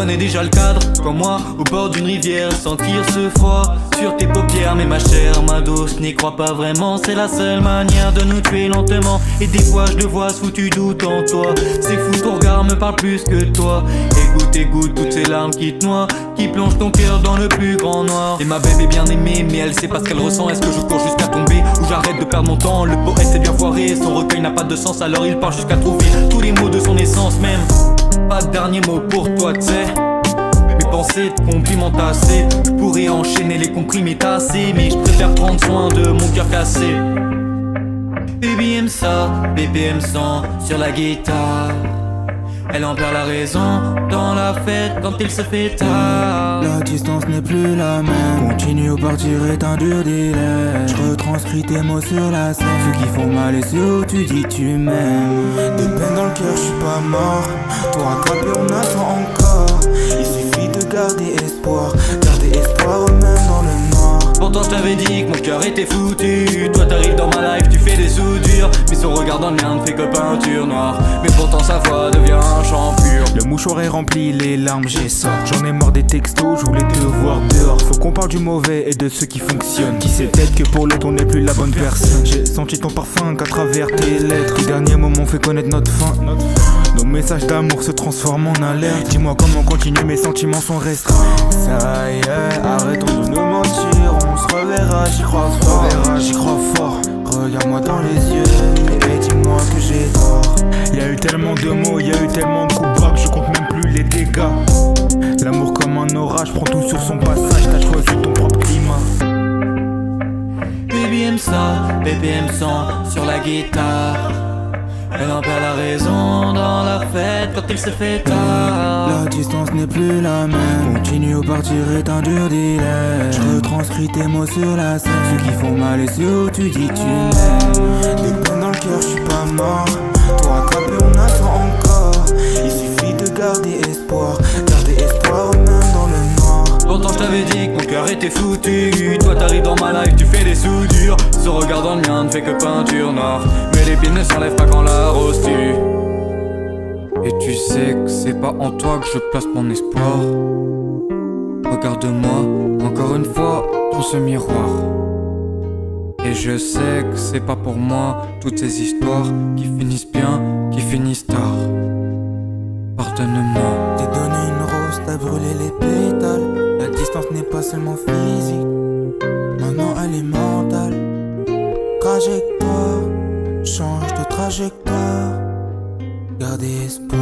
connais déjà le cadre. Comme moi, au bord d'une rivière, sentir ce froid sur tes paupières. Mais ma chère, ma douce, n'y crois pas vraiment. C'est la seule manière de nous tuer lentement. Et des fois je le vois ce foutu doute en toi. C'est fou, ton regard me parle plus que toi. Écoute, écoute toutes ces larmes qui te noient, qui plongent ton cœur dans le plus grand noir. Et ma bébé bien aimée, mais elle sait pas ce qu'elle ressent. Est-ce que je cours jusqu'à tomber ou j'arrête de perdre mon temps? Le poète est bien foiré, son recueil n'a pas de sens. Alors il part jusqu'à trouver tous les mots de son essence même. Pas de dernier mot pour toi, t'sais. Mes pensées te complimentent assez. Je pourrais enchaîner les comprimés tassés, mais je préfère prendre soin de mon cœur cassé. Baby aime ça, bébé aime sang sur la guitare. Elle en perd la raison dans la fête quand il se fait tard. La distance n'est plus la même. Continue au partir est un dur dilemme. Je retranscris tes mots sur la scène. Ceux qui font mal et ceux où tu dis tu m'aimes. Des peines dans le cœur, je suis pas mort. Pour rattraper on attend encore. Il suffit de garder espoir. Garder espoir même dans le noir. Pourtant je t'avais dit que mon cœur était foutu. Toi t'arrives dans ma life, tu fais des soudures. Mais son regard dans le mien ne fait que peinture noire. Mais pourtant sa voix devient un chant pur. Le mouchoir est rempli, les larmes j'ai ça. J'en ai marre des textos, je voulais te voir dehors. Faut qu'on parle du mauvais et de ceux qui fonctionnent. Qui sait peut-être que pour l'autre on n'est plus la bonne personne. J'ai senti ton parfum qu'à travers tes lettres. Les derniers moments fait connaître notre fin. Nos messages d'amour se transforment en alerte. Dis-moi comment continuer, mes sentiments sont restreints. Ça y est, arrêtons de nous mentir. On se reverra, j'y crois fort. J'y crois fort. Regarde-moi dans les yeux et dis-moi que j'ai tort. Y'a eu tellement de mots, y'a eu tellement de coups bas que je compte même plus les dégâts. L'amour comme un orage prend tout sur son passage. T'as choisi ton propre climat. Baby aime ça, bébé aime sang sur la guitare. Elle en perd la raison dans la fête quand il se fait tard. La distance n'est plus la même. Continue au partir est un dur dilemme. Je retranscris tes mots sur la scène. Ceux qui font mal et ceux où tu dis tu m'aimes. Des peines dans le cœur, je suis pas mort. Pour rattraper on attend encore. Il suffit de garder espoir. Garder espoir même dans le noir. Pourtant je t'avais dit que mon cœur était foutu. Toi t'arrives dans ma life, tu fais des soudures. Ce regard dans le mien ne fait que peinture noire. Mais l'épine ne s'enlève pas quand la rose tue. Et tu sais que c'est pas en toi que je place mon espoir. Regarde-moi encore une fois dans ce miroir. Et je sais que c'est pas pour moi toutes ces histoires qui finissent bien, qui finissent tard. Pardonne-moi. T'es donné une rose, t'as brûlé les pétales. La distance n'est pas seulement physique, maintenant elle est mentale. Trajectoire, change de trajectoire. Gardez espoir.